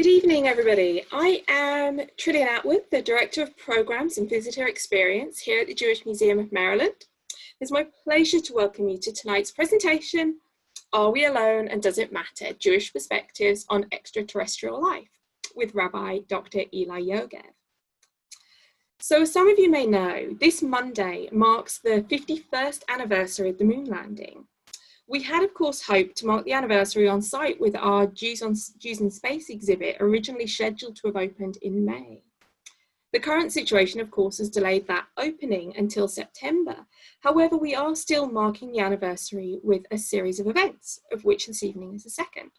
Good evening, everybody. I am Trillian Atwood, the Director of Programs and Visitor Experience here at the Jewish Museum of Maryland. It's my pleasure to welcome you to tonight's presentation, Are We Alone and Does It Matter? Jewish Perspectives on Extraterrestrial Life, with Rabbi Dr. Eli Yoggev. So as some of you may know, this Monday marks the 51st anniversary of the moon landing. We had, of course, hoped to mark the anniversary on site with our Jews in Space exhibit, originally scheduled to have opened in May. The current situation, of course, has delayed that opening until September. However, we are still marking the anniversary with a series of events, of which this evening is the second.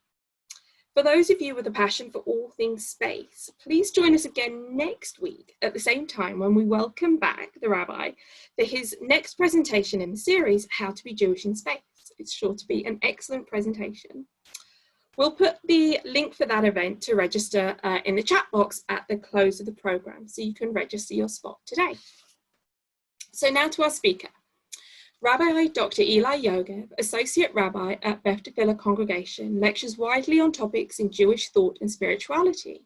For those of you with a passion for all things space, please join us again next week at the same time when we welcome back the Rabbi for his next presentation in the series, How to be Jewish in Space. It's sure to be an excellent presentation. We'll put the link for that event to register in the chat box at the close of the program, so you can register your spot today. So now to our speaker. Rabbi Dr. Eli Yoggev, Associate Rabbi at Beth Tefillah Congregation, lectures widely on topics in Jewish thought and spirituality.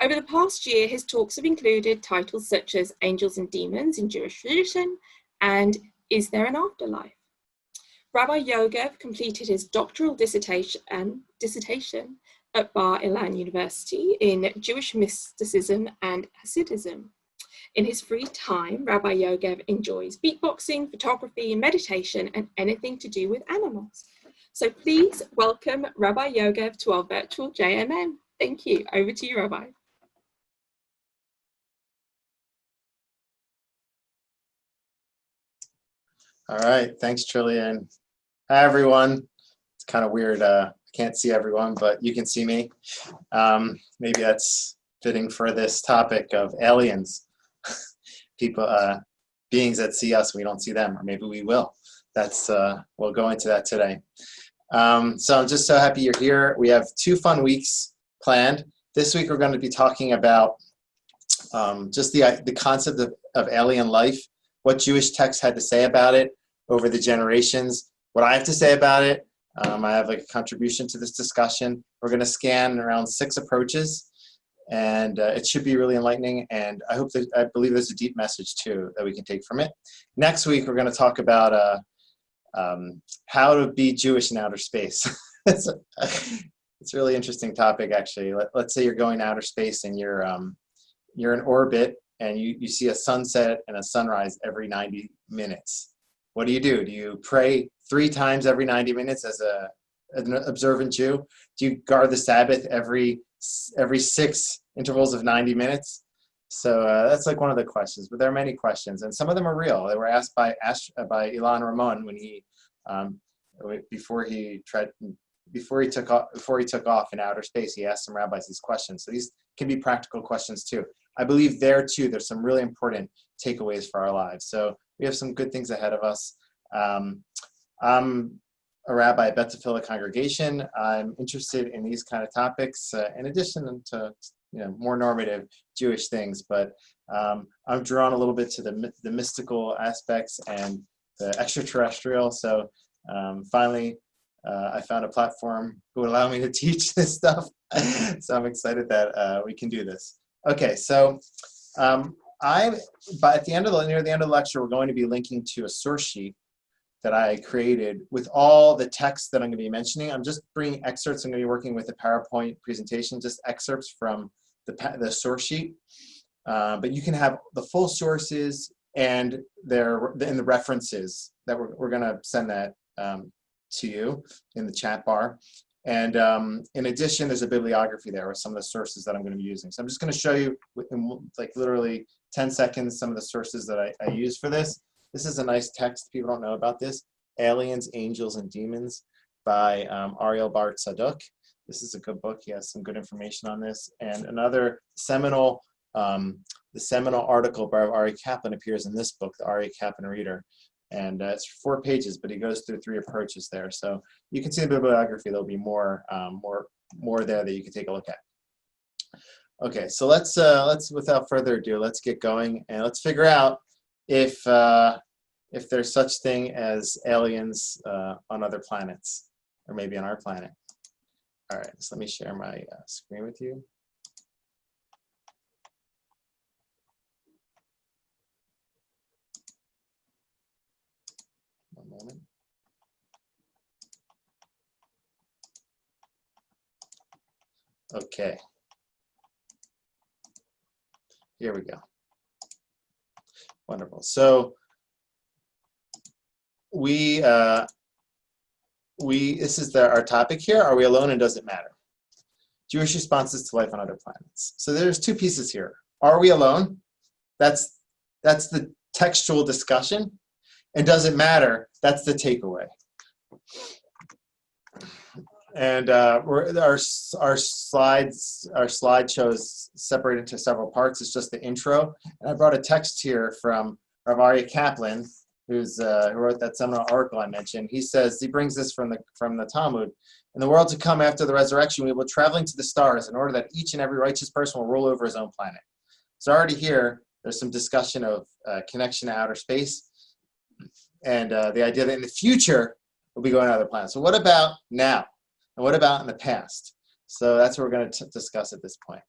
Over the past year, his talks have included titles such as Angels and Demons in Jewish Tradition and Is There an Afterlife? Rabbi Yoggev completed his doctoral dissertation at Bar Ilan University in Jewish mysticism and Hasidism. In his free time, Rabbi Yoggev enjoys beatboxing, photography, meditation, and anything to do with animals. So please welcome Rabbi Yoggev to our virtual JMN. Thank you. Over to you, Rabbi. All right, thanks, Trillian. Hi, everyone. It's kind of weird. I can't see everyone, but you can see me. Maybe that's fitting for this topic of aliens. People, beings that see us, we don't see them, or maybe we will. We'll go into that today. So I'm just so happy you're here. We have 2 fun weeks planned. This week we're going to be talking about just the concept of alien life, what Jewish texts had to say about it over the generations, what I have to say about it. I have like a contribution to this discussion. We're going to scan around 6 approaches, and it should be really enlightening. And I believe there's a deep message too that we can take from it. Next week, we're going to talk about how to be Jewish in outer space. It's a really interesting topic, actually. Let's say you're going to outer space and you're in orbit and you see a sunset and a sunrise every 90 minutes. What do? Do you pray 3 times every 90 minutes as an observant Jew? Do you guard the Sabbath every 6 intervals of 90 minutes? So that's like one of the questions, but there are many questions, and some of them are real. They were asked by Ilan Ramon when he before he took off in outer space. He asked some rabbis these questions. So these can be practical questions too. I believe there too there's some really important takeaways for our lives. So we have some good things ahead of us. I'm a rabbi at Beth Tefillah Congregation. I'm interested in these kind of topics in addition to more normative Jewish things, but I'm drawn a little bit to the mystical aspects and the extraterrestrial. So finally, I found a platform who would allow me to teach this stuff. So I'm excited that we can do this. Okay, so near the end of the lecture, we're going to be linking to a source sheet that I created with all the text that I'm going to be mentioning. I'm just bringing excerpts. I'm going to be working with a PowerPoint presentation, just excerpts from the source sheet. But you can have the full sources and the references that we're going to send that to you in the chat bar. And in addition, there's a bibliography there with some of the sources that I'm going to be using. So I'm just going to show you in like literally 10 seconds some of the sources that I use for this. This is a nice text. People don't know about this. Aliens, Angels, and Demons by Aryeh Bar Tzadok. This is a good book. He has some good information on this. And another seminal, the seminal article by Aryeh Kaplan appears in this book, the Aryeh Kaplan Reader. And it's 4 pages, but he goes through 3 approaches there. So you can see the bibliography. There'll be more there that you can take a look at. Okay, so let's without further ado, let's get going and let's figure out if there's such thing as aliens on other planets, or maybe on our planet. All right, so let me share my screen with you. One moment. Okay. Here we go. Wonderful. So this is our topic here. Are we alone and does it matter? Jewish responses to life on other planets. So there's two pieces here. Are we alone? That's the textual discussion. And does it matter? That's the takeaway. And our slide shows separated into several parts. It's just the intro. And I brought a text here from Rabbi Kaplan, who wrote that seminal article I mentioned. He says, he brings this from the Talmud. In the world to come after the resurrection, we will be traveling to the stars in order that each and every righteous person will rule over his own planet. So already here, there's some discussion of connection to outer space and the idea that in the future, we'll be going to other planets. So what about now? And what about in the past? So that's what we're going to discuss at this point.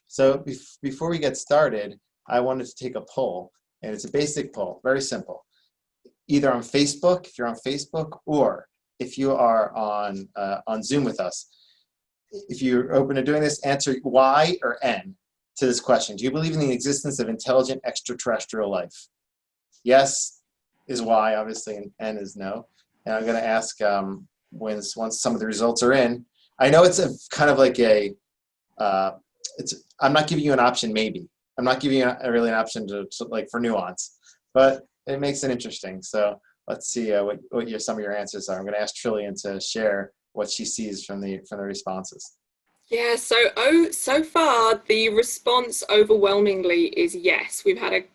So before we get started, I wanted to take a poll, and it's a basic poll, very simple. Either on Facebook, if you're on Facebook, or if you are on Zoom with us. If you're open to doing this, answer Y or N to this question. Do you believe in the existence of intelligent extraterrestrial life? Yes is Y, obviously, and N is no. And I'm going to ask once some of the results are in. I know it's a kind of like I'm not giving you an option maybe. I'm not giving you really an option to like for nuance, but it makes it interesting. So let's see what some of your answers are. I'm going to ask Trillian to share what she sees from the responses. Yeah, so far the response overwhelmingly is yes. We've had a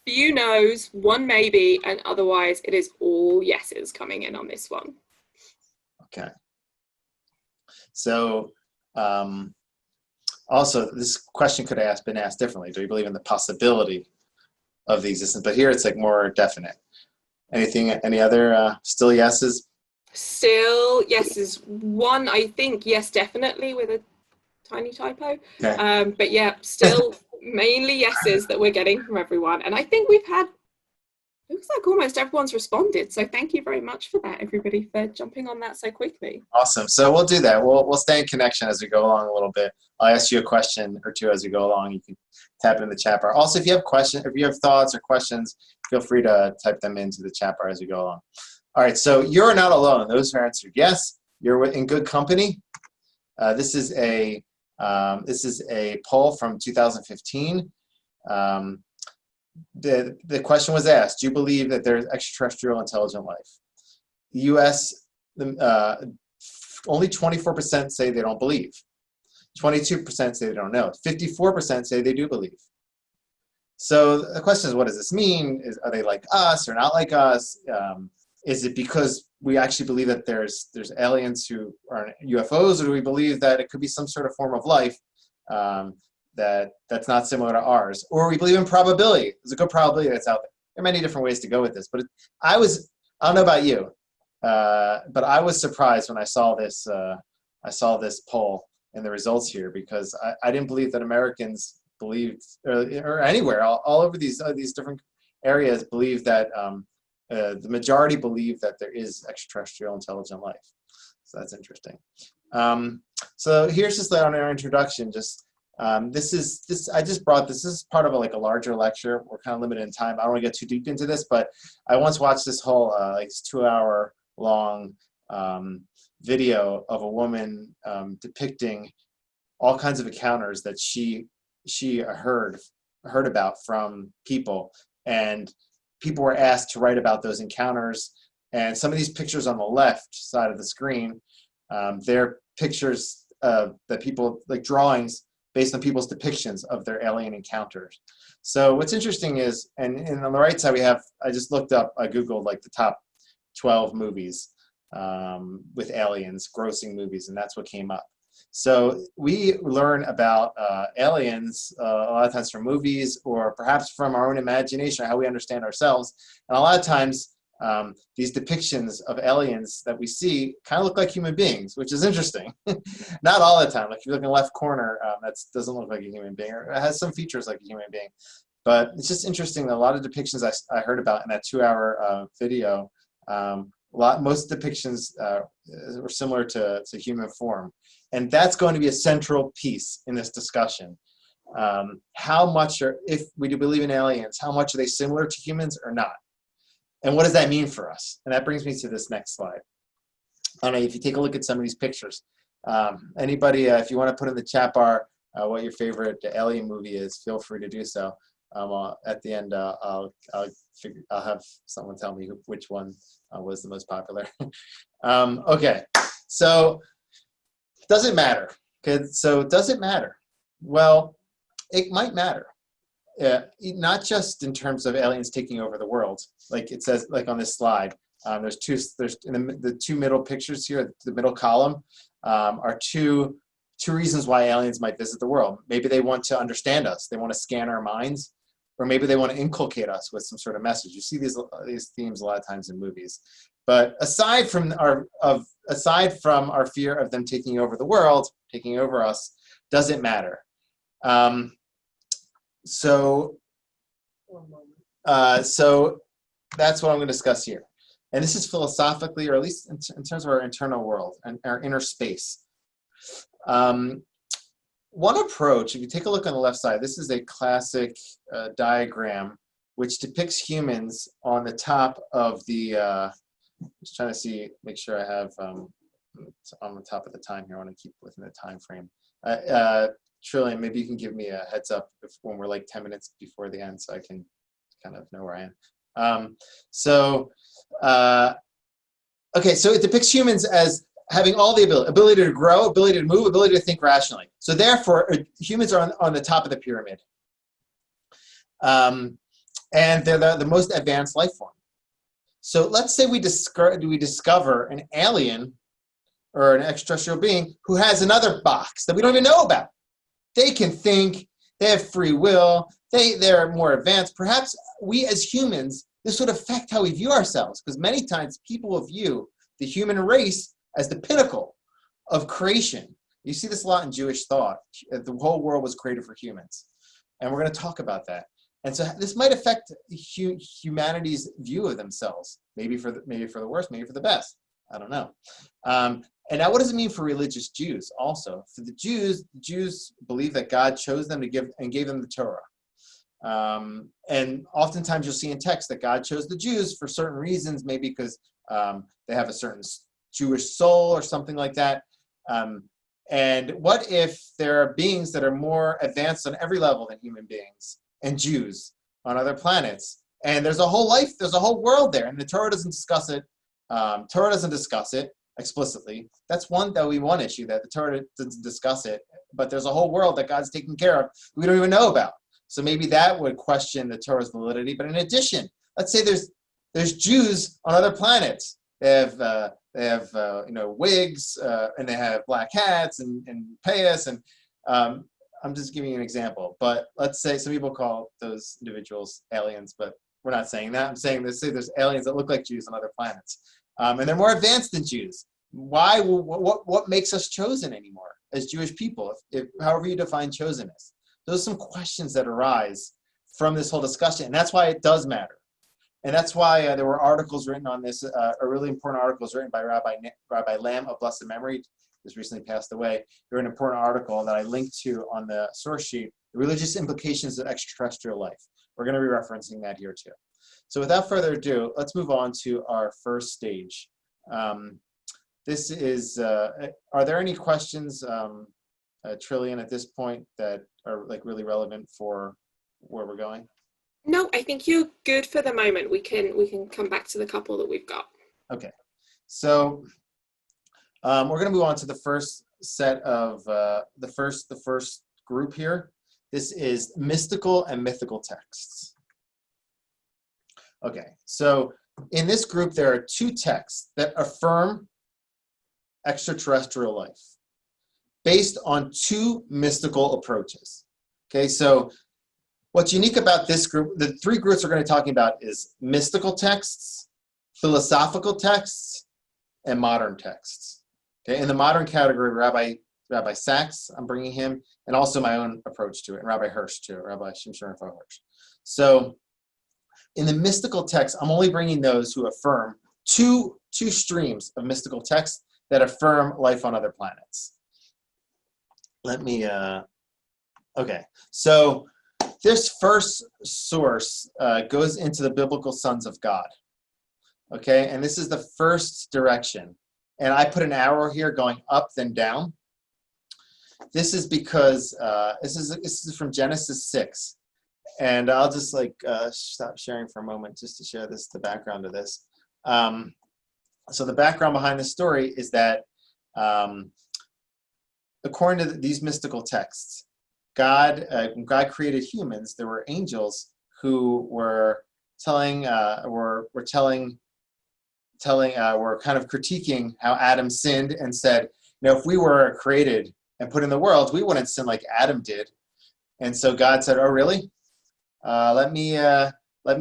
few no's, one maybe, and otherwise it is all yeses coming in on this one. Okay. So also this question could have been asked differently. Do you believe in the possibility of the existence? But here it's like more definite. Any other still yeses? Still yeses. One, I think yes, definitely with a tiny typo. Okay. But yeah, still mainly yeses that we're getting from everyone. And I think we've had, looks like almost everyone's responded. So thank you very much for that, everybody, for jumping on that so quickly. Awesome. So we'll do that. We'll stay in connection as we go along a little bit. I'll ask you a question or two as we go along. You can tap it in the chat bar. Also, if you have questions, if you have thoughts or questions, feel free to type them into the chat bar as we go along. All right. So you're not alone. Those who answered yes, you're in good company. This is a poll from 2015. The question was asked, do you believe that there's extraterrestrial intelligent life? The U.S., only 24% say they don't believe. 22% say they don't know. 54% say they do believe. So the question is, what does this mean? Are they like us or not like us? Is it because we actually believe that there's aliens who are UFOs, or do we believe that it could be some sort of form of life that's not similar to ours? Or we believe in probability. There's a good probability that's out there. There are many different ways to go with this, but I don't know about you, but I was surprised when I saw this poll and the results here, because I didn't believe that Americans believed, or anywhere, all over these different areas, believe that the majority believe that there is extraterrestrial intelligent life. So that's interesting. So here's just on our introduction. This is part of a larger lecture. We're kind of limited in time. I don't want to get too deep into this, but I once watched this whole 2-hour long video of a woman depicting all kinds of encounters that she heard about from people, and people were asked to write about those encounters. And some of these pictures on the left side of the screen, they're pictures that people, like drawings based on people's depictions of their alien encounters. So what's interesting is, and on the right side I just looked up, I Googled like the top 12 movies with aliens, grossing movies, and that's what came up. So we learn about aliens a lot of times from movies, or perhaps from our own imagination, or how we understand ourselves. And a lot of times these depictions of aliens that we see kind of look like human beings, which is interesting. Not all the time. Like if you look in the left corner, that doesn't look like a human being, or it has some features like a human being. But it's just interesting that a lot of depictions I heard about in that 2-hour video, most depictions were similar to human form. And that's going to be a central piece in this discussion. How much, if we do believe in aliens, how much are they similar to humans or not? And what does that mean for us? And that brings me to this next slide. I don't know if you take a look at some of these pictures. Anybody, if you want to put in the chat bar what your favorite alien movie is, feel free to do so. At the end, I'll have someone tell me which one was the most popular. Okay, so does it matter? So does it matter? Well, it might matter. Not just in terms of aliens taking over the world, like it says, like on this slide. There's in the two middle pictures here, the middle column, are two reasons why aliens might visit the world. Maybe they want to understand us. They want to scan our minds, or maybe they want to inculcate us with some sort of message. You see these themes a lot of times in movies. But aside from our fear of them taking over the world, taking over us, does it matter? So that's what I'm going to discuss here. And this is philosophically, or at least in terms of our internal world and our inner space. One approach, if you take a look on the left side, this is a classic diagram which depicts humans on the top of the, just trying to make sure I have on the top of the time here. I want to keep within the time frame. Trillian, maybe you can give me a heads up when we're like 10 minutes before the end so I can kind of know where I am. Okay, so it depicts humans as having all the ability to grow, ability to move, ability to think rationally. So therefore, humans are on the top of the pyramid. And they're the most advanced life form. So let's say we discover an alien or an extraterrestrial being who has another box that we don't even know about. They can think, they have free will, they're more advanced. Perhaps we as humans, this would affect how we view ourselves, because many times people view the human race as the pinnacle of creation. You see this a lot in Jewish thought. The whole world was created for humans. And we're going to talk about that. And so this might affect humanity's view of themselves, maybe for the worst, maybe for the best. I don't know. And now what does it mean for religious Jews also? For the Jews believe that God chose them and gave them the Torah. And oftentimes you'll see in text that God chose the Jews for certain reasons, maybe because they have a certain Jewish soul or something like that. And what if there are beings that are more advanced on every level than human beings and Jews on other planets? And there's a whole world there, and the Torah doesn't discuss it. Torah doesn't discuss it explicitly. That would be one issue, that the Torah doesn't discuss it, but there's a whole world that God's taking care of we don't even know about. So maybe that would question the Torah's validity. But in addition, let's say there's Jews on other planets. They have wigs, and they have black hats and payas, and I'm just giving you an example. But let's say some people call those individuals aliens, but we're not saying that. I'm saying there's aliens that look like Jews on other planets, and they're more advanced than Jews. Why? What makes us chosen anymore as Jewish people? If however you define chosenness, those are some questions that arise from this whole discussion, and that's why it does matter. And that's why there were articles written on this, really important articles written by Rabbi Lamb of blessed memory, who's recently passed away. There was an important article that I linked to on the source sheet, the religious implications of extraterrestrial life. We're going to be referencing that here too. So without further ado, let's move on to our first stage. This is, are there any questions, Trillian, at this point that are like really relevant for where we're going? No, I think you're good for the moment. We can come back to the couple that we've got. Okay. So we're going to move on to the first set of the first group here. This is mystical and mythical texts. Okay, so in this group there are two texts that affirm extraterrestrial life based on two mystical approaches. Okay, so what's unique about this group, the three groups we're going to be talking about is mystical texts, philosophical texts and modern texts. Okay, in the modern category, Rabbi Sachs, I'm bringing him, and also my own approach to it, and Rabbi Hirsch too, Rabbi Shimshon Raphael Hirsch. So in the mystical texts, I'm only bringing those who affirm two streams of mystical texts that affirm life on other planets. Let me, okay. So this first source goes into the biblical sons of God. Okay, and this is the first direction. And I put an arrow here going up, then down. This is because this is from Genesis 6. And I'll just stop sharing for a moment just to share the background of this. So the background behind this story is that according to these mystical texts, when God created humans, there were angels who were were kind of critiquing how Adam sinned and said, if we were created and put in the world, we wouldn't sin like Adam did. And so God said, "Oh, really? Let me put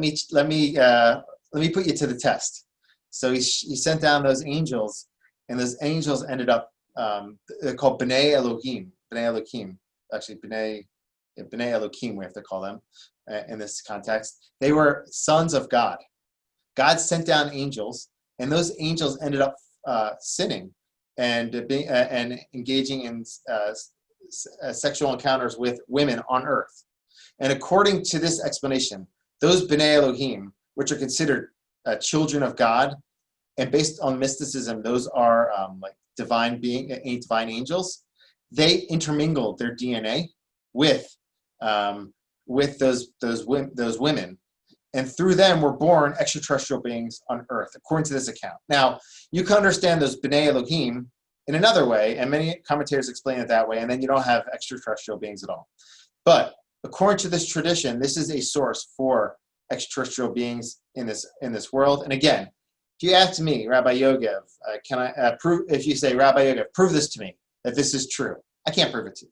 you to the test." So he sent down those angels, and those angels ended up they're called B'nai Elohim. Actually, B'nai Elohim, we have to call them in this context. They were sons of God. God sent down angels, and those angels ended up sinning and engaging in sexual encounters with women on earth. And according to this explanation, those B'nai Elohim, which are considered children of God, and based on mysticism, those are divine angels. They intermingled their DNA with those women, and through them were born extraterrestrial beings on Earth, according to this account. Now, you can understand those B'nai Elohim in another way, and many commentators explain it that way, and then you don't have extraterrestrial beings at all. But according to this tradition, this is a source for extraterrestrial beings in this world. And again, if you ask me, Rabbi Yoggev, can I prove? If you say, Rabbi Yoggev, prove this to me that this is true, I can't prove it to you.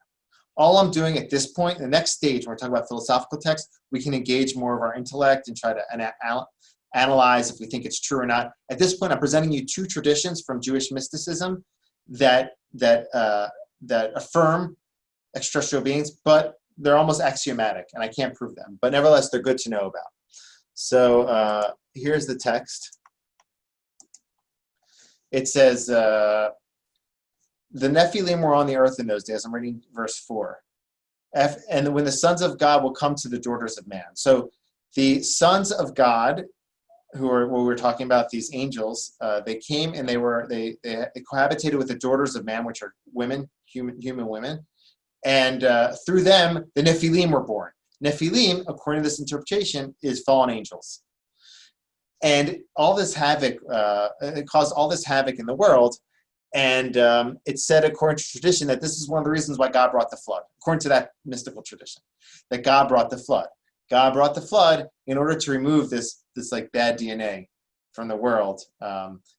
All I'm doing at this point, the next stage, when we're talking about philosophical text, we can engage more of our intellect and try to analyze if we think it's true or not. At this point, I'm presenting you two traditions from Jewish mysticism that affirm extraterrestrial beings, but they're almost axiomatic, and I can't prove them. But nevertheless, they're good to know about. So here's the text. It says, the Nephilim were on the earth in those days. I'm reading verse 4. And when the sons of God will come to the daughters of man. So the sons of God, who are what we're talking about, these angels, they came and they cohabitated with the daughters of man, which are women, human women. And through them, the Nephilim were born. Nephilim, according to this interpretation, is fallen angels. And all this havoc, it caused all this havoc in the world. And it's said, according to tradition, that this is one of the reasons why God brought the flood, according to that mystical tradition, that God brought the flood. God brought the flood in order to remove this bad DNA from the world,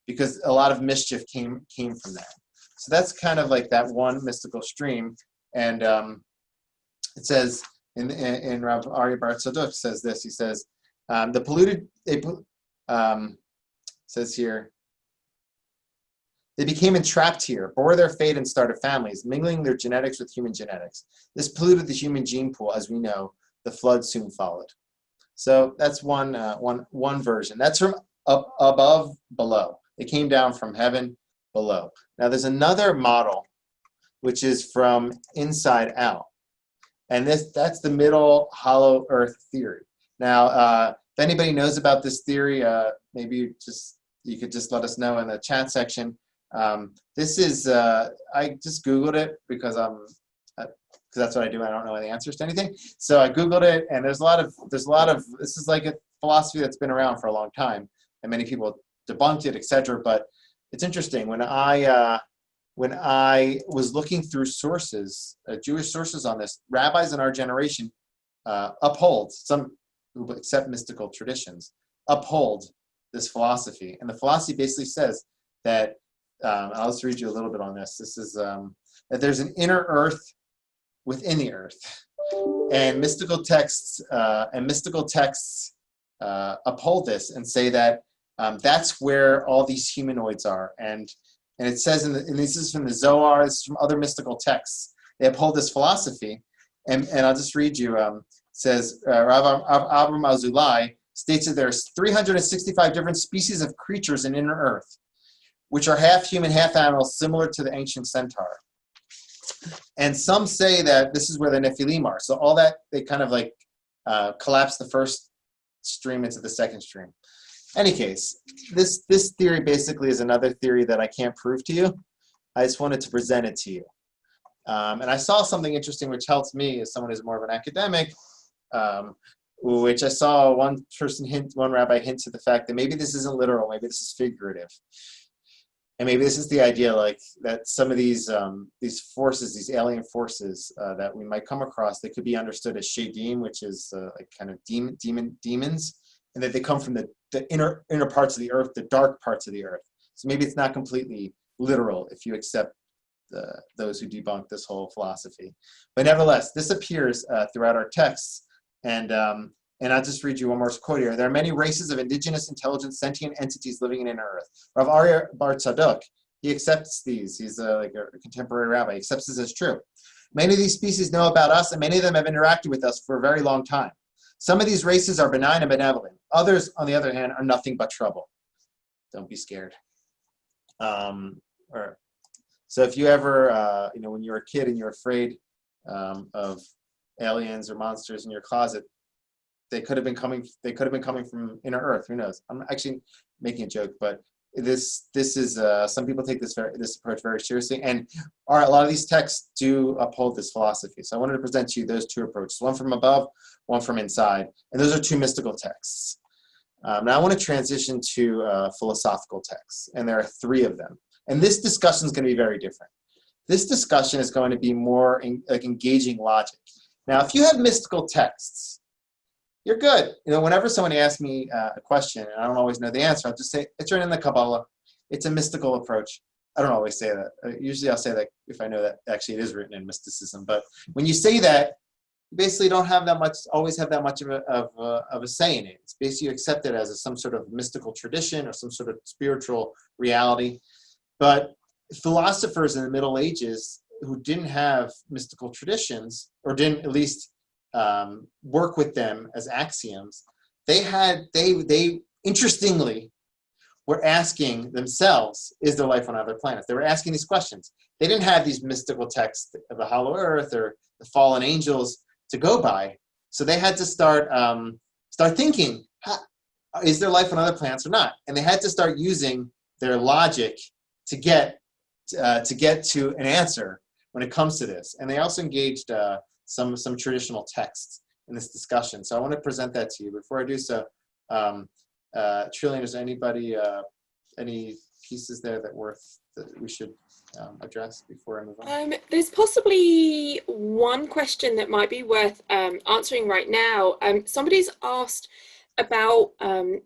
because a lot of mischief came from that. So that's kind of like that one mystical stream. And it says in Rav Aryeh Bar Tzadok says this. He says says here, they became entrapped here, bore their fate, and started families, mingling their genetics with human genetics. This polluted the human gene pool, as we know. The flood soon followed. So that's one version. That's from up above, below. It came down from heaven below. Now there's another model, which is from inside out, and that's the middle hollow Earth theory. Now, if anybody knows about this theory, maybe you could just let us know in the chat section. This is I just Googled it because that's what I do. I don't know the answers to anything, so I Googled it, and there's a lot of this is like a philosophy that's been around for a long time, and many people debunked it, etc. But it's interesting when I was looking through sources, Jewish sources on this, rabbis in our generation uphold, some who accept mystical traditions, uphold this philosophy, and the philosophy basically says that. I'll just read you a little bit on this. This is that there's an inner earth within the earth, and mystical texts uphold this and say that That's where all these humanoids are. And it says, and this is from the Zohar, this is from other mystical texts. They uphold this philosophy. And I'll just read you. It says, Rav Abram Azulai states that there's 365 different species of creatures in inner earth, which are half human, half animal, similar to the ancient centaur. And some say that this is where the Nephilim are. So all that, they kind of like collapse the first stream into the second stream. Any case, this theory basically is another theory that I can't prove to you. I just wanted to present it to you. And I saw something interesting which helps me as someone who's more of an academic, which I saw one rabbi hint to the fact that maybe this isn't literal, maybe this is figurative. And maybe this is the idea, like that some of these forces, these alien forces that we might come across, they could be understood as shadim, which is like kind of demons, and that they come from the inner parts of the earth, the dark parts of the earth. So maybe it's not completely literal if you accept those who debunk this whole philosophy. But nevertheless, this appears throughout our texts, and I'll just read you one more quote here. There are many races of indigenous, intelligent, sentient entities living in inner earth. Rav Aryeh Bar Tzadok, he accepts these. He's like a contemporary rabbi. He accepts this as true. Many of these species know about us, and many of them have interacted with us for a very long time. Some of these races are benign and benevolent. Others, on the other hand, are nothing but trouble. Don't be scared. So if you ever, when you're a kid and you're afraid of aliens or monsters in your closet, they could have been coming from inner earth. Who knows? I'm actually making a joke, but this is some people take this approach very seriously, and a lot of these texts do uphold this philosophy. So I wanted to present to you those two approaches: one from above, one from inside, and those are two mystical texts. Now I want to transition to philosophical texts, and there are three of them. And this discussion is going to be very different. This discussion is going to be more like engaging logic. Now, if you have mystical texts, you're good. Whenever someone asks me a question and I don't always know the answer, I'll just say, it's written in the Kabbalah. It's a mystical approach. I don't always say that. Usually I'll say that if I know that actually it is written in mysticism. But when you say that, you basically don't always have that much of a say in it. It's basically you accept it as some sort of mystical tradition or some sort of spiritual reality. But philosophers in the Middle Ages who didn't have mystical traditions, or didn't at least work with them as axioms, they interestingly were asking themselves, is there life on other planets? They were asking these questions. They didn't have these mystical texts of the hollow earth or the fallen angels to go by. So they had to start thinking, is there life on other planets or not? And they had to start using their logic to get to an answer when it comes to this. And they also engaged some traditional texts in this discussion. So I want to present that to you. Before I do so, Trillian, is there anybody, any pieces there that we should address before I move on? There's possibly one question that might be worth answering right now. Somebody's asked about,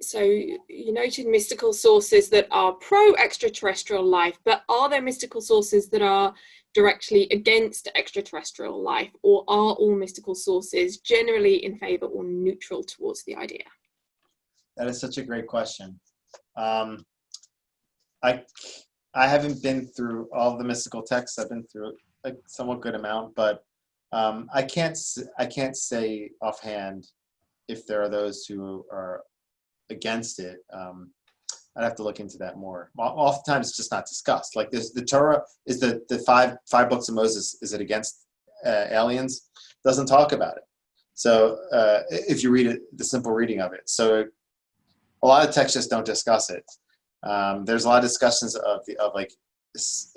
so you noted mystical sources that are pro-extraterrestrial life, but are there mystical sources that are directly against extraterrestrial life, or are all mystical sources generally in favor or neutral towards the idea? That is such a great question. I haven't been through all the mystical texts. I've been through a somewhat good amount, but I can't say offhand if there are those who are against it. I'd have to look into that more. Oftentimes it's just not discussed. Like the Torah is the five books of Moses. Is it against aliens? Doesn't talk about it. So if you read it, the simple reading of it. So a lot of texts just don't discuss it. There's a lot of discussions of like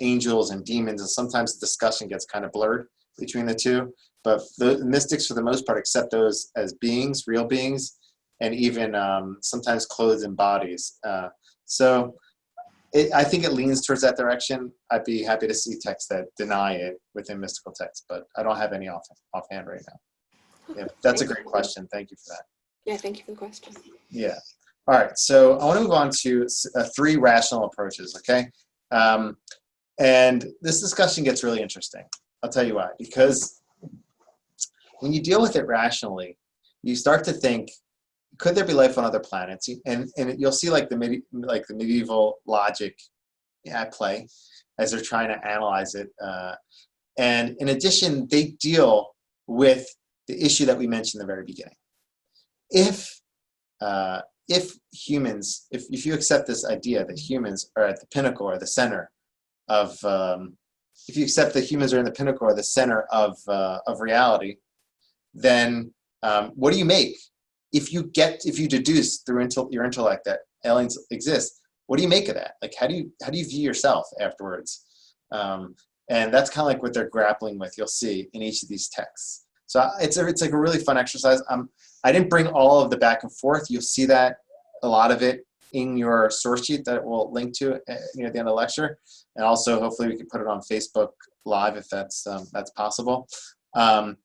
angels and demons, and sometimes the discussion gets kind of blurred between the two. But the mystics, for the most part, accept those as beings, real beings, and even sometimes clothed in bodies. So I think it leans towards that direction. I'd be happy to see texts that deny it within mystical texts, but I don't have any offhand right now. Yeah, that's a great question. Thank you for that. Yeah, thank you for the question. Yeah. All right. So I want to move on to three rational approaches, okay? And this discussion gets really interesting. I'll tell you why. Because when you deal with it rationally, you start to think, could there be life on other planets? And you'll see like the medieval logic at play as they're trying to analyze it. And in addition, they deal with the issue that we mentioned in the very beginning. If humans, if you accept this idea that humans are at the pinnacle or the center of, if you accept that humans are in the pinnacle or the center of reality, then what do you make? If you deduce through your intellect that aliens exist, what do you make of that? Like, how do you view yourself afterwards? And that's kind of like what they're grappling with. You'll see in each of these texts. So it's like a really fun exercise. I didn't bring all of the back and forth. You'll see that a lot of it in your source sheet that we'll link to near the end of the lecture, and also hopefully we can put it on Facebook Live if that's possible. But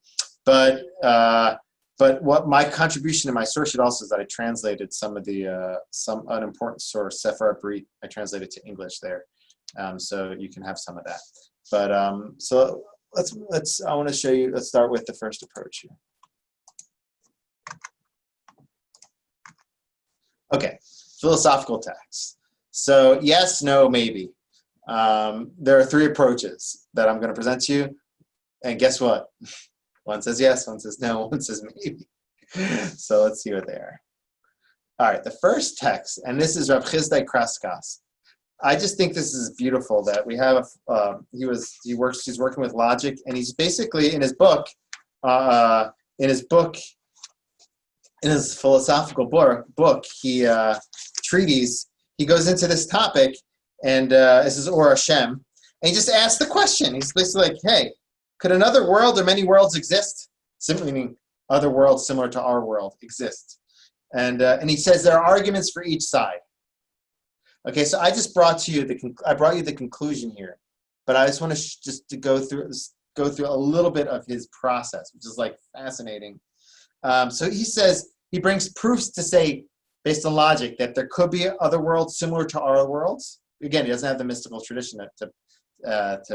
what my contribution to my source sheet also is that I translated some of the an important source, Sefer Brit. I translated to English there, so you can have some of that. But so let's. I want to show you. Let's start with the first approach here. Okay, philosophical text. So yes, no, maybe. There are three approaches that I'm going to present to you, and guess what? One says yes, one says no, one says maybe. So let's see what they are. All right, the first text, and this is Rav Chizdai Kraskas. I just think this is beautiful that we have. He's working with logic, and he's basically in his book, in his philosophical book, treatise. He goes into this topic, and this is Or Hashem, and he just asks the question. He's basically like, hey, could another world or many worlds exist? Simply meaning other worlds similar to our world exist. And he says there are arguments for each side. Okay, so I just brought you the conclusion here, but I just want to go through a little bit of his process, which is like fascinating. So he says he brings proofs to say, based on logic, that there could be other worlds similar to our worlds. Again, he doesn't have the mystical tradition to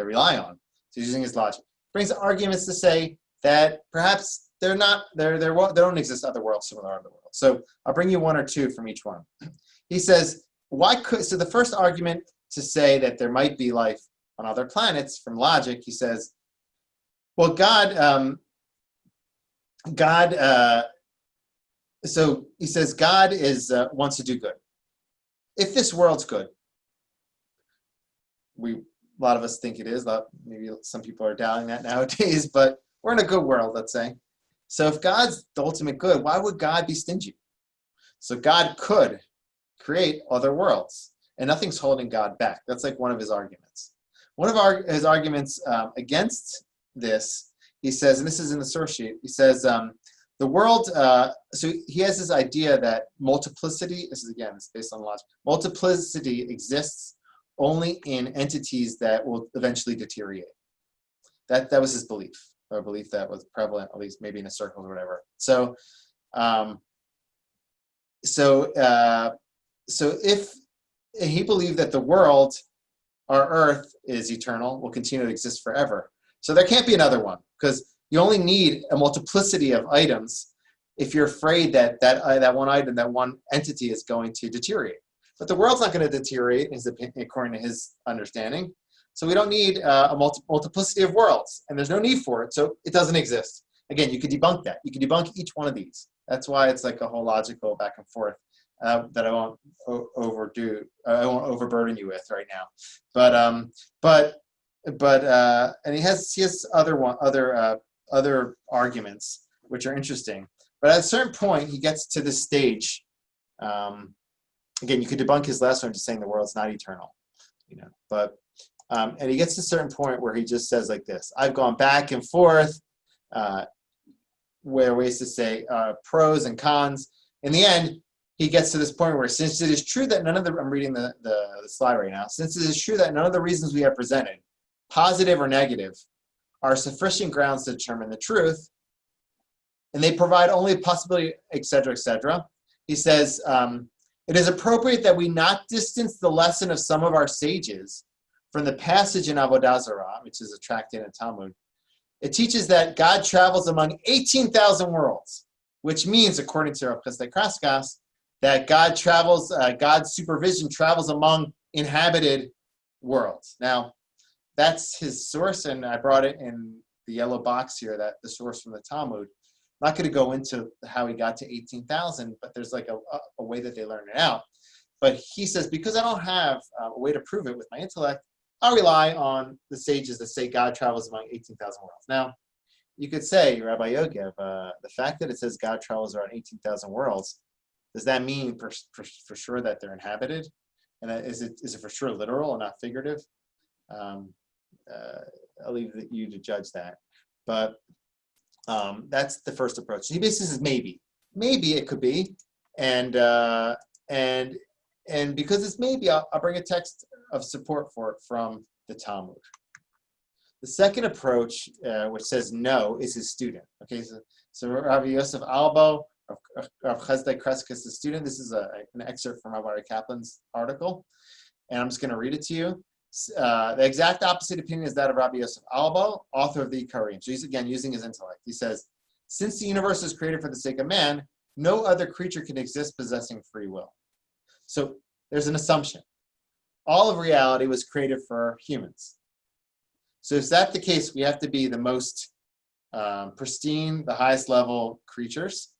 rely on. So he's using his logic. Brings arguments to say that perhaps there don't exist other worlds similar to other worlds. So I'll bring you one or two from each one. He says, so the first argument to say that there might be life on other planets from logic, he says, well, God wants to do good. If this world's good, a lot of us think it is. Maybe some people are doubting that nowadays, but we're in a good world, let's say. So if God's the ultimate good, why would God be stingy? So God could create other worlds, and nothing's holding God back. That's like one of his arguments. One of his arguments against this, he says, and this is in the source sheet, he says, the world, so he has this idea that multiplicity, this is again, it's based on logic, multiplicity exists only in entities that will eventually deteriorate. That was his belief, or a belief that was prevalent, at least maybe in a circle or whatever. So if he believed that the world, our Earth, is eternal, will continue to exist forever. So there can't be another one, because you only need a multiplicity of items if you're afraid that one item, that one entity is going to deteriorate. But the world's not going to deteriorate, according to his understanding. So we don't need a multiplicity of worlds, and there's no need for it, so it doesn't exist. Again, you could debunk that. You could debunk each one of these. That's why it's like a whole logical back and forth that I won't overdo. I won't overburden you with right now. But and he has other arguments which are interesting. But at a certain point, he gets to this stage. Again, you could debunk his last one just saying the world's not eternal, But and he gets to a certain point where he just says like this: I've gone back and forth, where ways to say pros and cons. In the end, he gets to this point where, since it is true that none of the, I'm reading the slide right now, since it is true that none of the reasons we have presented, positive or negative, are sufficient grounds to determine the truth, and they provide only a possibility, etc., he says, it is appropriate that we not distance the lesson of some of our sages from the passage in Avodah Zarah, which is a tractate in Talmud. It teaches that God travels among 18,000 worlds. which means, according to Rav Chesdei Kraskas, that God's supervision travels among inhabited worlds. Now, that's his source, and I brought it in the yellow box here, that the source from the Talmud. I'm not going to go into how he got to 18,000, but there's like a way that they learn it out. But he says, because I don't have a way to prove it with my intellect, I'll rely on the sages that say God travels among 18,000 worlds. Now, you could say, Rabbi Yoggev, the fact that it says God travels around 18,000 worlds, does that mean for sure that they're inhabited? And is it for sure literal and not figurative? I'll leave you to judge that. But that's the first approach. He basically says maybe it could be, and because it's maybe, I'll bring a text of support for it from the Talmud. The second approach, which says no, is his student. Okay, so Rabbi Yosef Albo, Rav Chesdei Kraskas, the student. This is an excerpt from Rabbi Kaplan's article, and I'm just going to read it to you. The exact opposite opinion is that of Rabbi Yosef Albo, author of the Ikarim. So he's again using his intellect. He says, since the universe was created for the sake of man, no other creature can exist possessing free will. So there's an assumption. All of reality was created for humans. So if that's the case, we have to be the most pristine, the highest level creatures.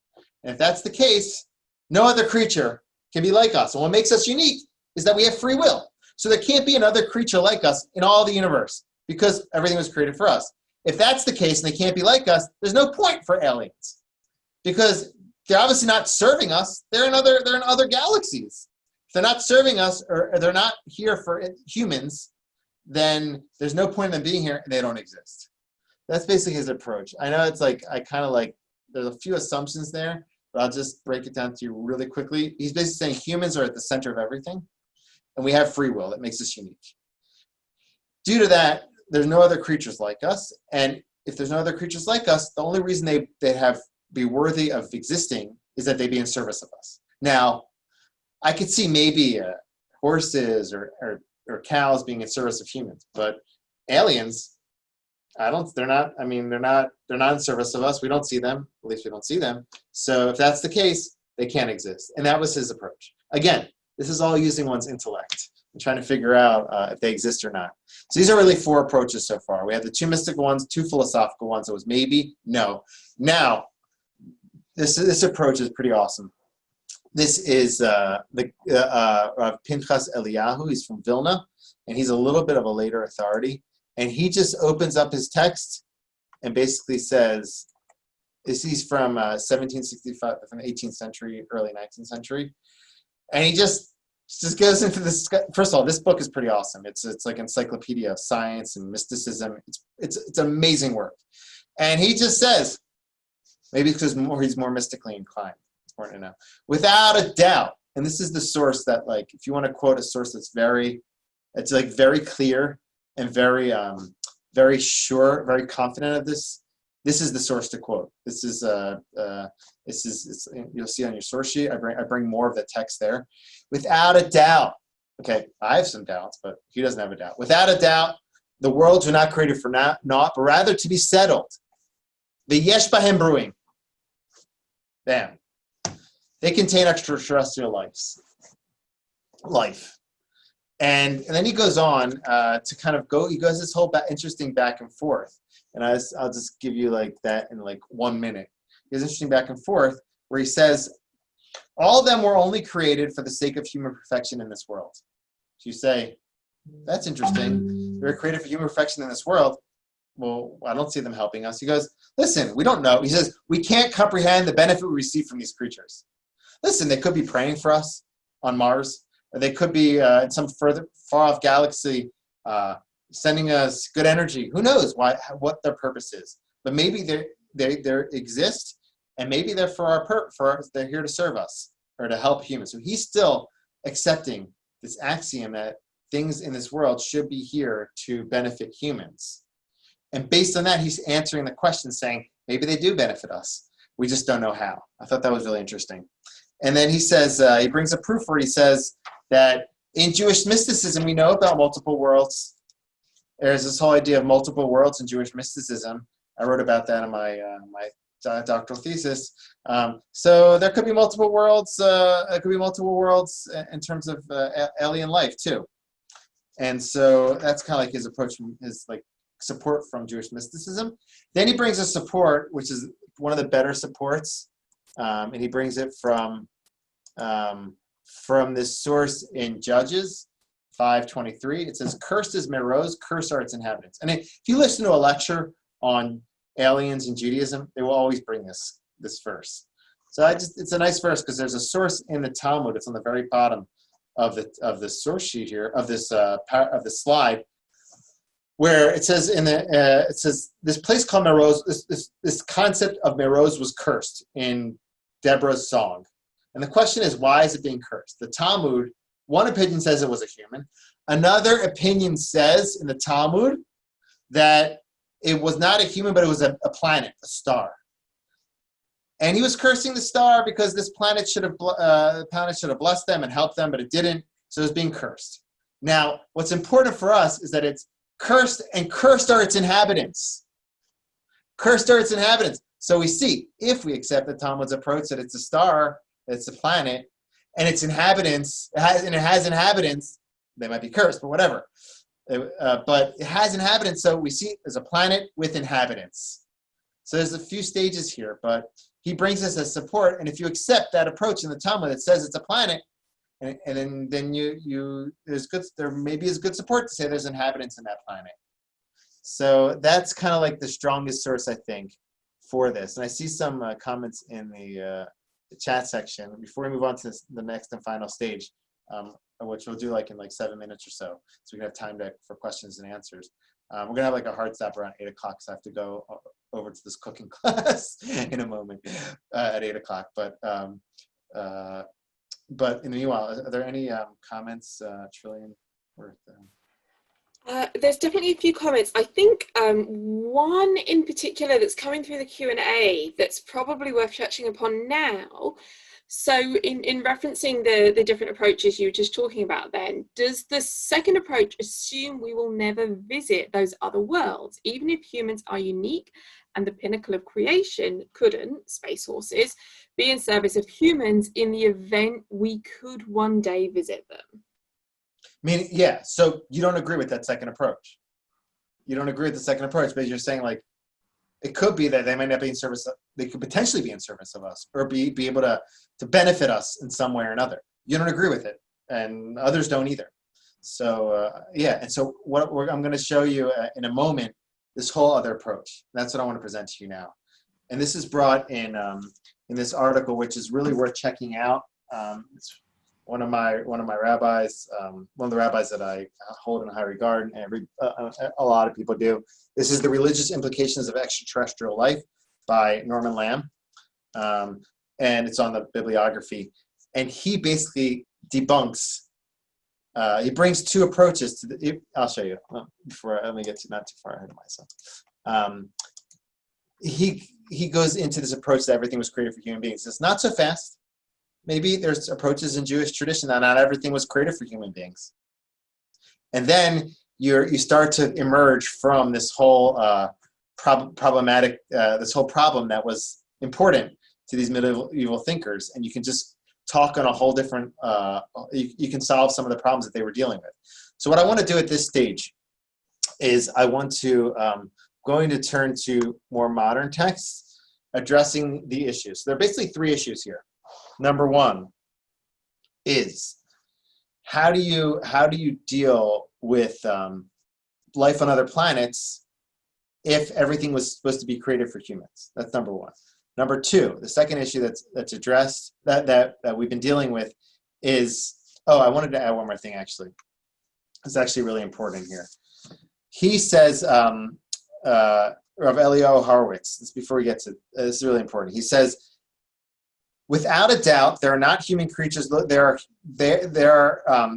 And if that's the case, no other creature can be like us. And what makes us unique is that we have free will. So there can't be another creature like us in all the universe because everything was created for us. If that's the case and they can't be like us, there's no point for aliens because they're obviously not serving us. They're in other galaxies. If they're not serving us or they're not here for humans, then there's no point in them being here and they don't exist. That's basically his approach. I know it's like, there's a few assumptions there, but I'll just break it down to you really quickly. He's basically saying humans are at the center of everything. And we have free will that makes us unique. Due to that, there's no other creatures like us. And if there's no other creatures like us, the only reason they be worthy of existing is that they be in service of us. Now, I could see maybe horses or cows being in service of humans, but aliens, they're not in service of us. We don't see them. At least we don't see them. So if that's the case, they can't exist. And that was his approach. Again, this is all using one's intellect and trying to figure out if they exist or not. So these are really four approaches so far. We have the two mystical ones, two philosophical ones. It was maybe, no. Now, this approach is pretty awesome. This is Rav Pinchas Eliyahu. He's from Vilna, and he's a little bit of a later authority. And he just opens up his text and basically says, he's from 1765, from the 18th century, early 19th century. And he just goes into this. First of all, this book is pretty awesome. It's like encyclopedia of science and mysticism. It's amazing work. And he just says, maybe because he's more mystically inclined. It's important to know. Without a doubt, and this is the source that, like, if you want to quote a source that's very clear and very sure, very confident of this. This is the source to quote. This is you'll see on your source sheet. I bring more of the text there. Without a doubt, okay, I have some doubts, but he doesn't have a doubt. Without a doubt, the worlds were not created for naught, but rather to be settled. The yesh bahem brewing. Bam. They contain extraterrestrial life. And then he goes on to kind of go. He goes this whole interesting back and forth. And I'll just give you like that in like 1 minute. He goes interesting back and forth where he says, all of them were only created for the sake of human perfection in this world. So you say, that's interesting. They were created for human perfection in this world. Well, I don't see them helping us. He goes, listen, we don't know. He says, we can't comprehend the benefit we receive from these creatures. Listen, they could be praying for us on Mars, or they could be in some far off galaxy sending us good energy. Who knows what their purpose is? But maybe they exist, and maybe they're they're here to serve us or to help humans. So he's still accepting this axiom that things in this world should be here to benefit humans. And based on that, he's answering the question saying, maybe they do benefit us. We just don't know how. I thought that was really interesting. And then he says, he brings a proof where he says that in Jewish mysticism, we know about multiple worlds. There's this whole idea of multiple worlds in Jewish mysticism. I wrote about that in my doctoral thesis. So there could be multiple worlds. It could be multiple worlds in terms of alien life too. And so that's kind of like his approach, his like support from Jewish mysticism. Then he brings a support, which is one of the better supports, and he brings it from this source in Judges 5:23. It says, "Cursed is Meroz, cursed are its inhabitants." And if you listen to a lecture on aliens in Judaism, they will always bring this verse. So it's a nice verse because there's a source in the Talmud. It's on the very bottom of the source sheet here of this slide, where it says this place called Meroz. This concept of Meroz was cursed in Deborah's song, and the question is, why is it being cursed? The Talmud, one opinion says it was a human. Another opinion says in the Talmud that it was not a human, but it was a planet, a star. And he was cursing the star because this planet should have blessed them and helped them, but it didn't, so it was being cursed. Now, what's important for us is that it's cursed, and cursed are its inhabitants. Cursed are its inhabitants. So we see, if we accept the Talmud's approach that it's a star, it's a planet, and its inhabitants, it has inhabitants, they might be cursed, but whatever. But it has inhabitants, so we see there's a planet with inhabitants. So there's a few stages here, but he brings us as support, and if you accept that approach in the Talmud that says it's a planet, and then there maybe is good support to say there's inhabitants in that planet. So that's kind of like the strongest source, I think, for this. And I see some comments in the chat section. Before we move on to the next and final stage, which we'll do like in 7 minutes or so we can have time for questions and answers. We're gonna have like a hard stop around 8 o'clock, so I have to go over to this cooking class in a moment at 8 o'clock. But in the meanwhile, are there any comments, Trillian? There's definitely a few comments. I think one in particular that's coming through the Q&A that's probably worth touching upon now. So in referencing the different approaches you were just talking about then, does the second approach assume we will never visit those other worlds, even if humans are unique and the pinnacle of creation couldn't, space horses, be in service of humans in the event we could one day visit them? Meaning, yeah, so you don't agree with that second approach. You don't agree with the second approach, but you're saying like, it could be that they might not be in service, they could potentially be in service of us, or be able to benefit us in some way or another. You don't agree with it, and others don't either. So yeah, and so I'm going to show you in a moment this whole other approach. That's what I want to present to you now. And this is brought in this article, which is really worth checking out. It's one of my rabbis, one of the rabbis that I hold in high regard, and a lot of people do. This is The Religious Implications of Extraterrestrial Life by Norman Lamb, and it's on the bibliography. And he basically debunks. He brings two approaches to I'll show you before. Let me get not too far ahead of myself. He goes into this approach that everything was created for human beings. It's not so fast. Maybe there's approaches in Jewish tradition that not everything was created for human beings. And then you start to emerge from this whole problematic, this whole problem that was important to these medieval thinkers, and you can just talk on a whole different, you can solve some of the problems that they were dealing with. So what I want to do at this stage is I want to, going to turn to more modern texts addressing the issues. So there are basically three issues here. Number one is how do you deal with life on other planets if everything was supposed to be created for humans? That's number one. Number two, the second issue that's addressed that we've been dealing with is, I wanted to add one more thing actually. It's actually really important here. He says, Rabbi Eli Horowitz, this before we get to this is really important. He says, without a doubt, there are not human creatures. There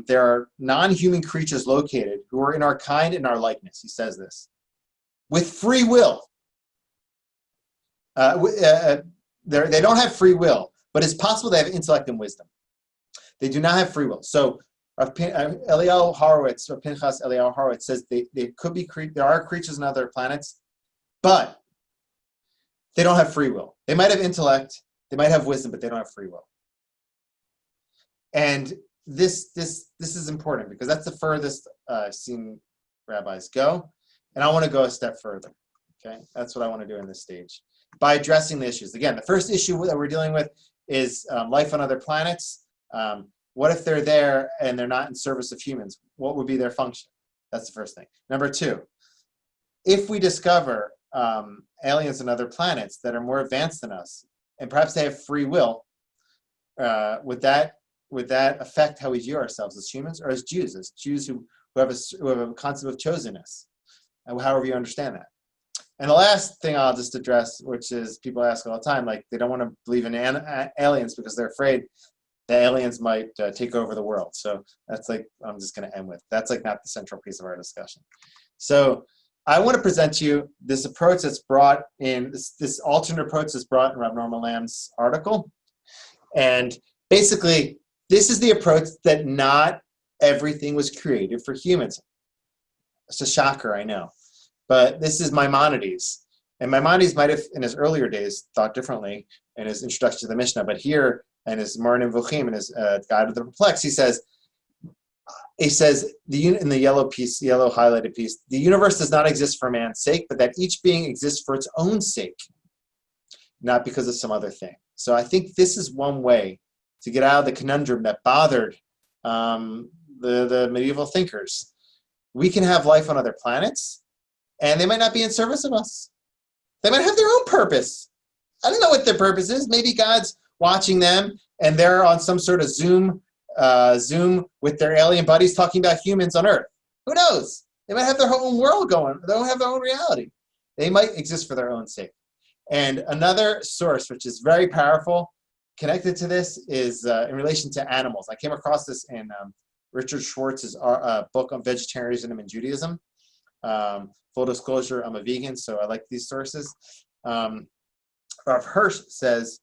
are non-human creatures located who are in our kind and our likeness. He says this with free will. They don't have free will, but it's possible they have intellect and wisdom. They do not have free will. So Eliyahu Horowitz, or Pinchas Eliyahu Horowitz, says they could be there are creatures on other planets, but they don't have free will. They might have intellect, they might have wisdom, but they don't have free will. And this is important because that's the furthest I've seen rabbis go. And I want to go a step further. Okay, that's what I want to do in this stage. By addressing the issues. Again, the first issue that we're dealing with is life on other planets. What if they're there and they're not in service of humans? What would be their function? That's the first thing. Number two, if we discover aliens on other planets that are more advanced than us, and perhaps they have free will, would that affect how we view ourselves as humans or as Jews who have a concept of chosenness, however you understand that? And the last thing I'll just address, which is people ask all the time, like they don't want to believe in aliens because they're afraid the aliens might take over the world. So that's like, I'm just going to end with, that's like not the central piece of our discussion. So I want to present to you this approach that's brought in, this alternate approach that's brought in Rabbi Norman Lamb's article. And basically, this is the approach that not everything was created for humans. It's a shocker, I know. But this is Maimonides. And Maimonides might have, in his earlier days, thought differently in his introduction to the Mishnah. But here, in his Moreh Nevuchim, in his Guide to the Perplexed, he says, in the yellow piece, yellow highlighted piece, the universe does not exist for man's sake, but that each being exists for its own sake, not because of some other thing. So I think this is one way to get out of the conundrum that bothered the medieval thinkers. We can have life on other planets, and they might not be in service of us. They might have their own purpose. I don't know what their purpose is. Maybe God's watching them, and they're on some sort of Zoom with their alien buddies talking about humans on Earth. Who knows? They might have their own world going. They don't have their own reality. They might exist for their own sake. And another source, which is very powerful, connected to this, is in relation to animals. I came across this in Richard Schwartz's book on vegetarianism and Judaism. Full disclosure, I'm a vegan, so I like these sources. Rav Hirsch says,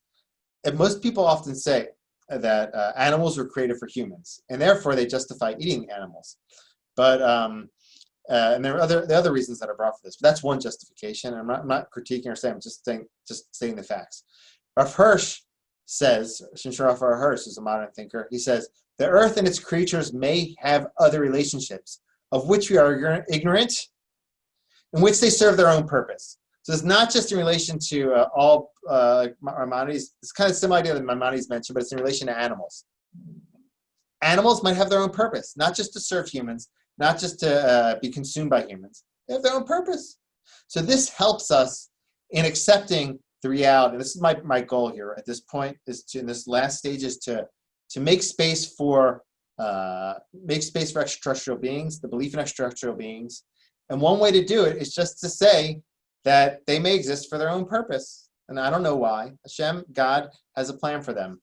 and most people often say that animals were created for humans, and therefore they justify eating animals. But and there are other reasons that are brought for this. But that's one justification. I'm not critiquing or saying. I'm just saying the facts. Rav Hirsch says, Rav Hirsch is a modern thinker. He says the earth and its creatures may have other relationships of which we are ignorant, in which they serve their own purpose. So it's not just in relation to all Maimonides. It's kind of similar idea that Maimonides mentioned, but it's in relation to animals. Animals might have their own purpose, not just to serve humans, not just to be consumed by humans. They have their own purpose. So this helps us in accepting the reality. This is my goal here at this point, in this last stage, is to make space for extraterrestrial beings, the belief in extraterrestrial beings. And one way to do it is just to say that they may exist for their own purpose. And I don't know why. Hashem, God, has a plan for them.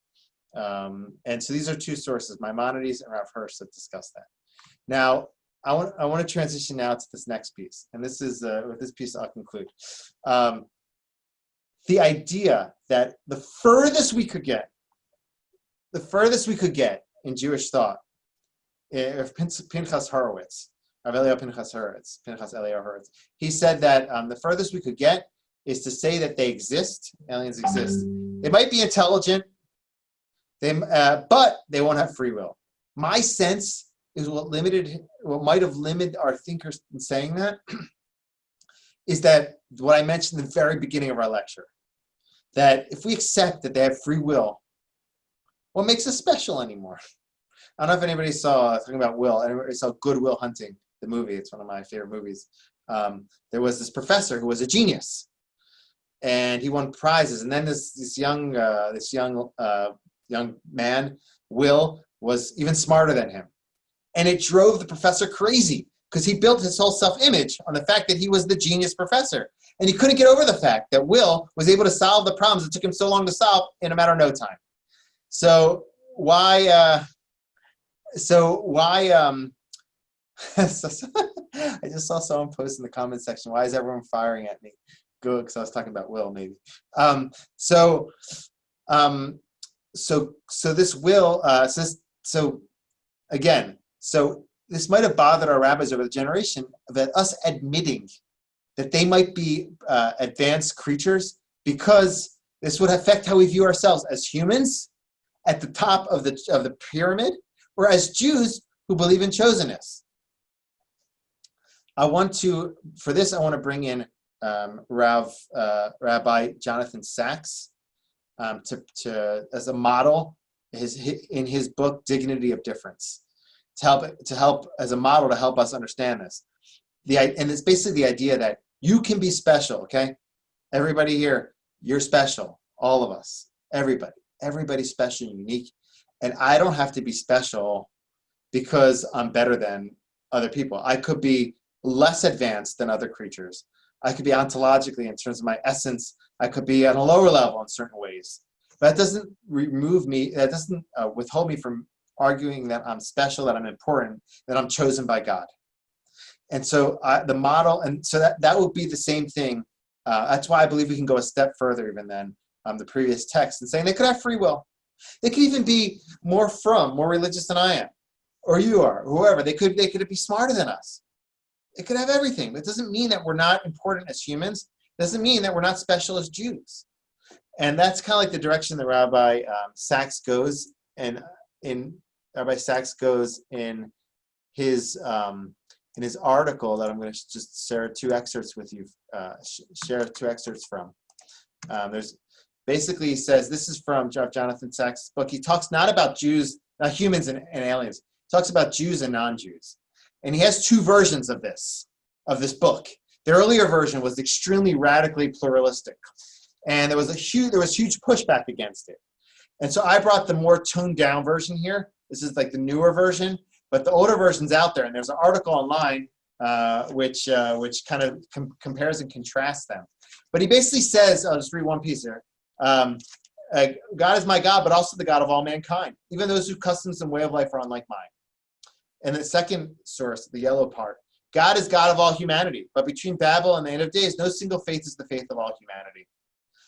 And so these are two sources, Maimonides and Rav Hirsch, that discuss that. Now, I want to transition now to this next piece. And this is, with this piece I'll conclude. The idea that the furthest we could get in Jewish thought, if Pinchas Horowitz, Rav Eliyahu Pinchas Eliyahu Horowitz, he said that the furthest we could get is to say that they exist, aliens exist. They might be intelligent, but they won't have free will. My sense is what might have limited our thinkers in saying that is that what I mentioned in the very beginning of our lecture, that if we accept that they have free will, what makes us special anymore? I don't know if anybody saw, talking about will, anybody saw Good Will Hunting, the movie. It's one of my favorite movies. There was this professor who was a genius, and he won prizes. And then this young man, Will, was even smarter than him. And it drove the professor crazy because he built his whole self-image on the fact that he was the genius professor. And he couldn't get over the fact that Will was able to solve the problems that took him so long to solve in a matter of no time. So why I just saw someone post in the comment section, why is everyone firing at me? Good, because I was talking about Will, maybe. So this Will, so this might have bothered our rabbis over the generation, that us admitting that they might be advanced creatures because this would affect how we view ourselves as humans at the top of the pyramid, or as Jews who believe in chosenness. For this, I want to bring in Rabbi Jonathan Sachs as a model in his book Dignity of Difference, to help as a model to help us understand this. And it's basically the idea that you can be special. Okay, everybody here, you're special. All of us, everybody's special and unique, and I don't have to be special because I'm better than other people. I could be less advanced than other creatures. I could be ontologically, in terms of my essence, I could be on a lower level in certain ways. But that doesn't withhold me from arguing that I'm special, that I'm important, that I'm chosen by God. And so the model, and so that would be the same thing. That's why I believe we can go a step further even than the previous text, and saying they could have free will. They could even be more religious than I am, or you are, or whoever. They could be smarter than us. It could have everything. It doesn't mean that we're not important as humans. It doesn't mean that we're not special as Jews. And that's kind of like the direction that Rabbi Sachs goes, and Rabbi Sachs goes in his article that I'm going to just share two excerpts with you. Share two excerpts from. There's basically, he says, this is from Jonathan Sachs' book. He talks not about Jews, not humans and aliens. He talks about Jews and non-Jews. And he has two versions of this book. The earlier version was extremely radically pluralistic, and there was huge pushback against it. And so I brought the more toned down version here. This is like the newer version, but the older version's out there, and there's an article online which kind of compares and contrasts them. But he basically says, I'll just read one piece here. God is my God, but also the God of all mankind, even those whose customs and way of life are unlike mine. And the second source, the yellow part, God is God of all humanity, but between Babel and the end of days, no single faith is the faith of all humanity.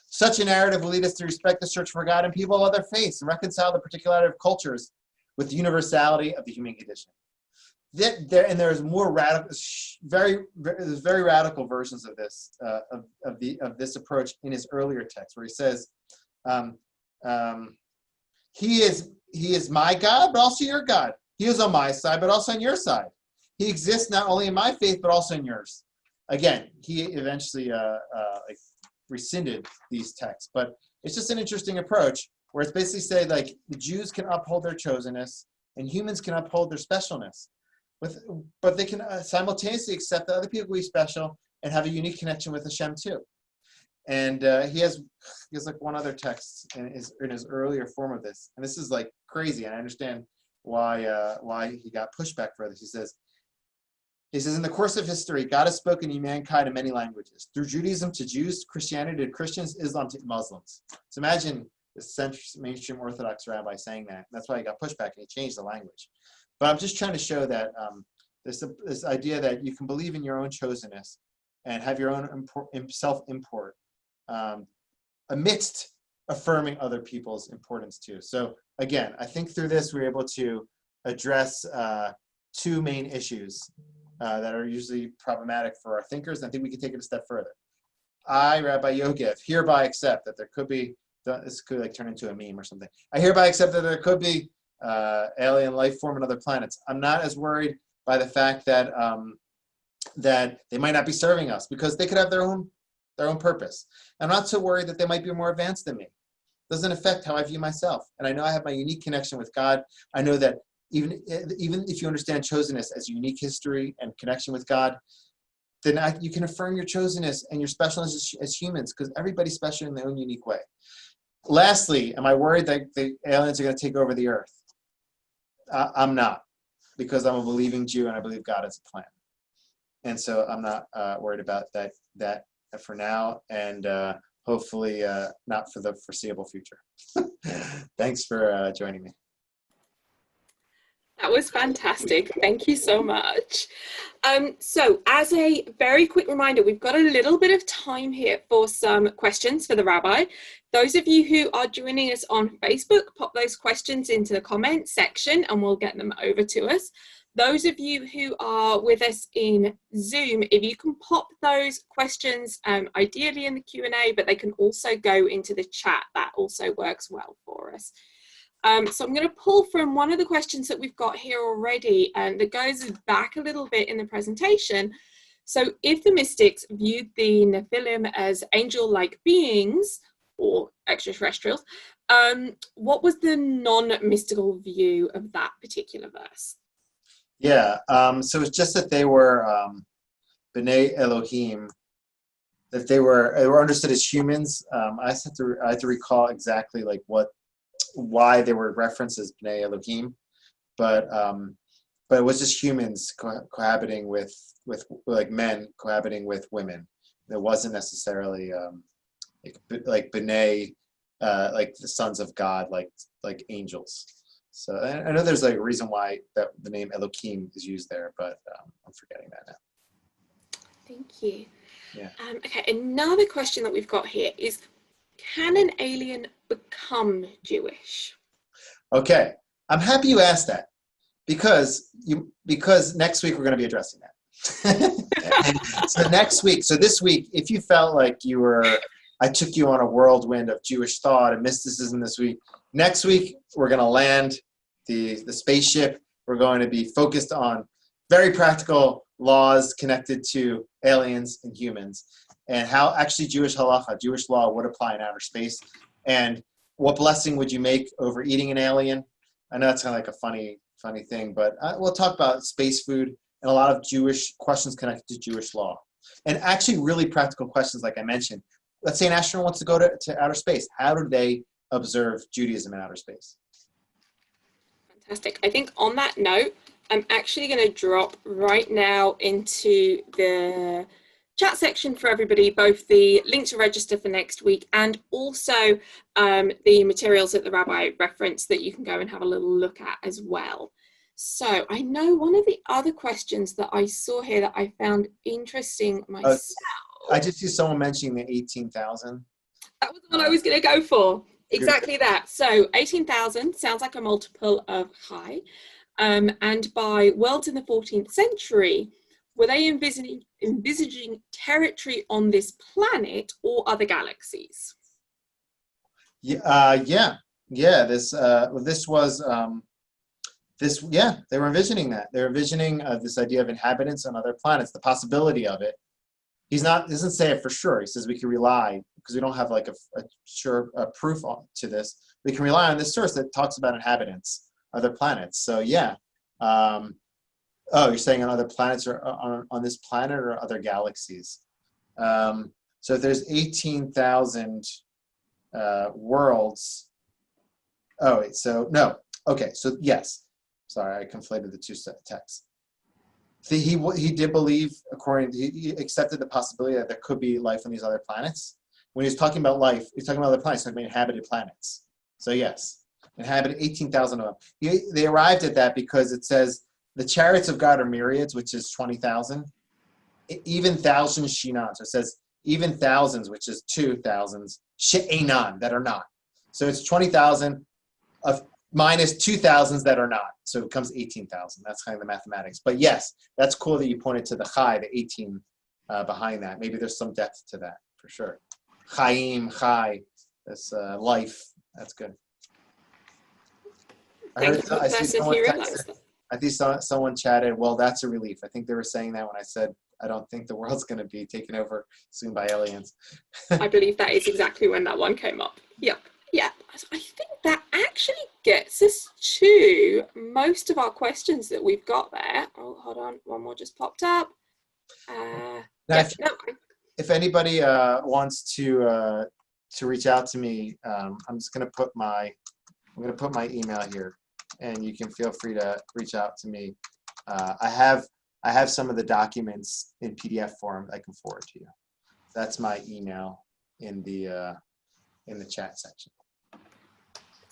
Such a narrative will lead us to respect the search for God in people of other faiths and reconcile the particularity of cultures with the universality of the human condition. There's more radical, there's very radical versions of this of this approach in his earlier text, where he says, He is my God, but also your God. He is on my side, but also on your side. He exists not only in my faith, but also in yours. Again, he eventually rescinded these texts, but it's just an interesting approach where it's basically saying, like, the Jews can uphold their chosenness and humans can uphold their specialness. But they can simultaneously accept that other people will be special and have a unique connection with Hashem too. And he has like one other text in his earlier form of this, and this is like crazy. And I understand why he got pushback for this. He says, in the course of history, God has spoken to mankind in many languages, through Judaism to Jews, Christianity to Christians, Islam to Muslims. So imagine this mainstream Orthodox rabbi saying that. That's why he got pushback and he changed the language. But I'm just trying to show that this idea that you can believe in your own chosenness and have your own self-import amidst affirming other people's importance too. So again, I think through this we're able to address two main issues that are usually problematic for our thinkers, and I think we can take it a step further. I, Rabbi Yoggev, hereby accept that there could be, this could like turn into a meme or something. I hereby accept that there could be alien life form on other planets. I'm not as worried by the fact that that they might not be serving us, because they could have their own purpose. I'm not so worried that they might be more advanced than me. It doesn't affect how I view myself. And I know I have my unique connection with God. I know that even if you understand chosenness as unique history and connection with God, then you can affirm your chosenness and your specialness as humans, because everybody's special in their own unique way. Lastly, am I worried that the aliens are going to take over the earth? I'm not, because I'm a believing Jew and I believe God has a plan. And so I'm not worried about that for now, and hopefully not for the foreseeable future. Thanks for joining me. That was fantastic. Thank you so much. So as a very quick reminder, we've got a little bit of time here for some questions for the rabbi. Those of you who are joining us on Facebook, pop those questions into the comments section and we'll get them over to us. those of you who are with us in Zoom, if you can pop those questions, ideally in the Q&A, but they can also go into the chat. That also works well for us. So I'm going to pull from one of the questions that we've got here already, and that goes back a little bit in the presentation. So if the mystics viewed the Nephilim as angel-like beings, or extraterrestrials, what was the non-mystical view of that particular verse? Yeah, so it's just that they were B'nai Elohim, that they were understood as humans. I had to recall exactly like why they were referenced as B'nai Elohim, but it was just humans cohabiting with like men cohabiting with women. It wasn't necessarily like B'nai, like the sons of God, like angels. So I know there's like a reason why that the name Elohim is used there, but I'm forgetting that now. Thank you. Yeah. Okay, another question that we've got here is, can an alien become Jewish? Okay, I'm happy you asked that because next week we're going to be addressing that. So next week, so this week, if you felt like I took you on a whirlwind of Jewish thought and mysticism this week, next week we're going to land the spaceship. We're going to be focused on very practical laws connected to aliens and humans, and how actually Jewish halacha, Jewish law, would apply in outer space, and what blessing would you make over eating an alien? I know it's kind of like a funny thing, but we'll talk about space food and a lot of Jewish questions connected to Jewish law, and actually really practical questions like I mentioned. Let's say an astronaut wants to go to outer space. How do they observe Judaism in outer space? Fantastic. I think on that note, I'm actually going to drop right now into the chat section for everybody, both the link to register for next week and also the materials that the rabbi referenced that you can go and have a little look at as well. So I know one of the other questions that I saw here that I found interesting myself. I just see someone mentioning the 18,000. That was the one I was going to go for. Exactly that. So 18,000 sounds like a multiple of high. And by worlds in the 14th century, were they envisaging territory on this planet or other galaxies? Yeah. They were envisioning that. They were envisioning this idea of inhabitants on other planets, the possibility of it. He doesn't say it for sure. He says we can rely, because we don't have like a sure proof to this. We can rely on this source that talks about inhabitants, other planets. So yeah. You're saying on other planets or on this planet or other galaxies? So if there's 18,000 worlds. Oh wait, so no. Okay, so yes. Sorry, I conflated the two texts. He did believe, he accepted the possibility that there could be life on these other planets. When he's talking about life, he's talking about other planets, he's talking about inhabited planets. So yes, inhabited 18,000 of them. They arrived at that because it says the chariots of God are myriads, which is 20,000. Even thousands shinan. So it says even thousands, which is 2,000s, she'enan, that are not. So it's 20,000 of minus 2,000s that are not. So it becomes 18,000. That's kind of the mathematics. But yes, that's cool that you pointed to the chai, the 18 behind that. Maybe there's some depth to that for sure. Chaim, chai, that's life. That's good. I see someone chatted, well, that's a relief. I think they were saying that when I said, I don't think the world's going to be taken over soon by aliens. I believe that is exactly when that one came up. Yep. Yeah, I think that actually gets us to most of our questions that we've got there. Oh, hold on, one more just popped up. If anybody wants to reach out to me, I'm just going to put my email here, and you can feel free to reach out to me. I have some of the documents in PDF form I can forward to you. That's my email in the chat section.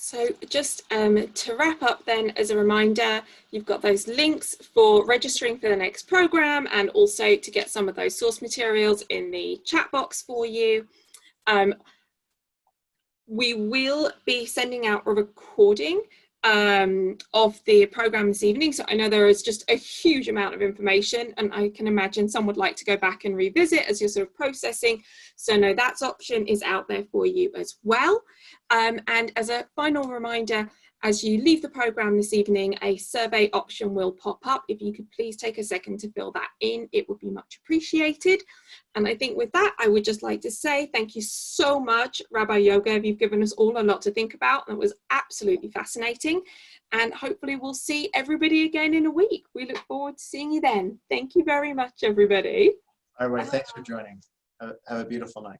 So just to wrap up then, as a reminder, you've got those links for registering for the next program and also to get some of those source materials in the chat box for you. We will be sending out a recording of the program this evening. So I know there is just a huge amount of information, and I can imagine some would like to go back and revisit as you're sort of processing. So no, that option is out there for you as well. And as a final reminder, as you leave the program this evening, a survey option will pop up. If you could please take a second to fill that in, it would be much appreciated. And I think with that, I would just like to say thank you so much, Rabbi Yoggev. You've given us all a lot to think about, and it was absolutely fascinating. And hopefully we'll see everybody again in a week. We look forward to seeing you then. Thank you very much, everybody. All right, thanks for joining. Have a beautiful night.